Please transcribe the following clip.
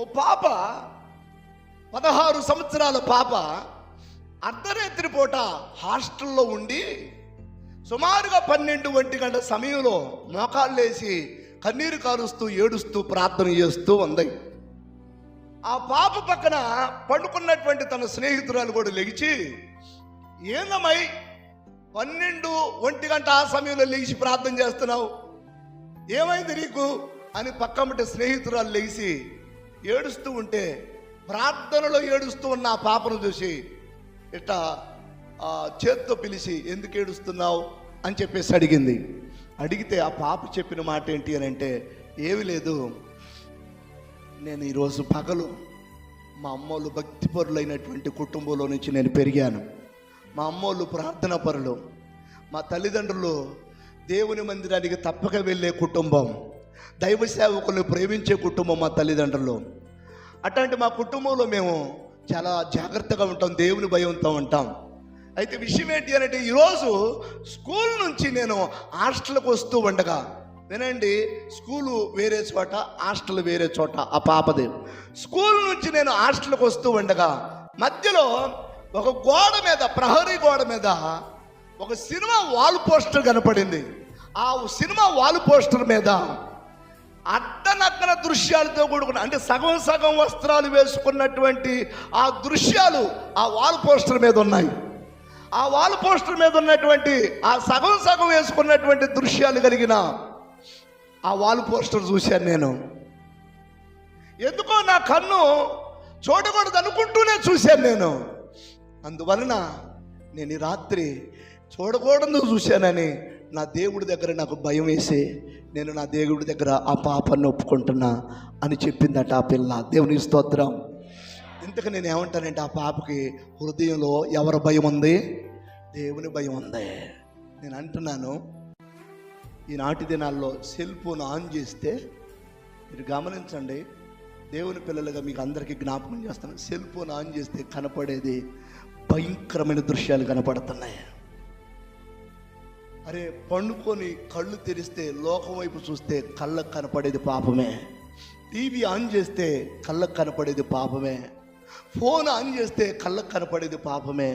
ఓ పాప 16 సంవత్సరాల పాప అర్ధరాత్రి పూట హాస్టల్లో ఉండి సుమారుగా 12 గంటల సమయంలో మోకాళ్ళేసి కన్నీరు కారుస్తూ ఏడుస్తూ ప్రార్థన చేస్తూ ఉంది. ఆ పాప పక్కన పండుకున్నటువంటి తన స్నేహితురాలు కూడా లెగిచి, ఏందమ్మై 12 గంట ఆ సమయంలో లేచి ప్రార్థన చేస్తున్నావు, ఏమైంది నీకు అని పక్కమ్మటి స్నేహితురాలు లేచి ఏడుస్తూ ఉంటే, ప్రార్థనలో ఏడుస్తూ ఉన్న ఆ పాపను చూసి ఇట్లా చేత్తో పిలిచి ఎందుకు ఏడుస్తున్నావు అని చెప్పేసి అడిగింది. అడిగితే ఆ పాప చెప్పిన మాట ఏంటి అని అంటే, ఏమి లేదు, నేను ఈరోజు పగలు మా అమ్మోళ్ళు భక్తిపరులైనటువంటి కుటుంబంలో నుంచి నేను పెరిగాను. మా అమ్మోళ్ళు ప్రార్థన పరులు, మా తల్లిదండ్రులు దేవుని మందిరానికి తప్పక వెళ్ళే కుటుంబం, దైవ సేవకులు ప్రేమించే కుటుంబం మా తల్లిదండ్రులు. అట్లాంటి మా కుటుంబంలో మేము చాలా జాగ్రత్తగా ఉంటాం, దేవుని భయంతో ఉంటాం. అయితే విషయం ఏంటి అని అంటే, ఈరోజు స్కూల్ నుంచి నేను హాస్టల్కి వస్తూ ఉండగా, వినండి, స్కూలు వేరే చోట హాస్టల్ వేరే చోట, ఆ పాపది. స్కూల్ నుంచి నేను హాస్టల్కి వస్తూ ఉండగా మధ్యలో ఒక గోడ మీద, ప్రహరీ గోడ మీద ఒక సినిమా వాల్ పోస్టర్ కనపడింది. ఆ సినిమా వాల్ పోస్టర్ మీద అడ్డనక్కన దృశ్యాలతో కూడుకున్న, అంటే సగం సగం వస్త్రాలు వేసుకున్నటువంటి ఆ దృశ్యాలు ఆ వాల్ పోస్టర్ మీద ఉన్నాయి. ఆ వాల్ పోస్టర్ మీద ఉన్నటువంటి ఆ సగం సగం వేసుకున్నటువంటి దృశ్యాలు కలిగిన ఆ వాల్ పోస్టర్ చూశాను నేను. ఎందుకో నా కన్ను చూడకూడదు అనుకుంటూనే చూశాను నేను. అందువలన నేను ఈ రాత్రి చూడకూడదు చూశానని నా దేవుడి దగ్గర నాకు భయం వేసి, నేను నా దేవుడి దగ్గర ఆ పాపను ఒప్పుకుంటున్నా అని చెప్పిందట ఆ పిల్ల. దేవుని స్తోత్రం. ఇంతకు నేను ఏమంటానంటే, ఆ పాపకి హృదయంలో ఎవరి భయం ఉంది? దేవుని భయం ఉంది. నేను అంటున్నాను, ఈనాటి దినాల్లో సెల్ ఫోన్ ఆన్ చేస్తే, మీరు గమనించండి, దేవుని పిల్లలుగా మీకు అందరికీ జ్ఞాపకం చేస్తాను, సెల్ ఫోన్ ఆన్ చేస్తే కనపడేది భయంకరమైన దృశ్యాలు కనపడుతున్నాయి. అరే, పండుకొని కళ్ళు తెరిస్తే లోకం వైపు చూస్తే కళ్ళకు కనపడేది పాపమే. టీవీ ఆన్ చేస్తే కళ్ళకు కనపడేది పాపమే. ఫోన్ ఆన్ చేస్తే కళ్ళకు కనపడేది పాపమే.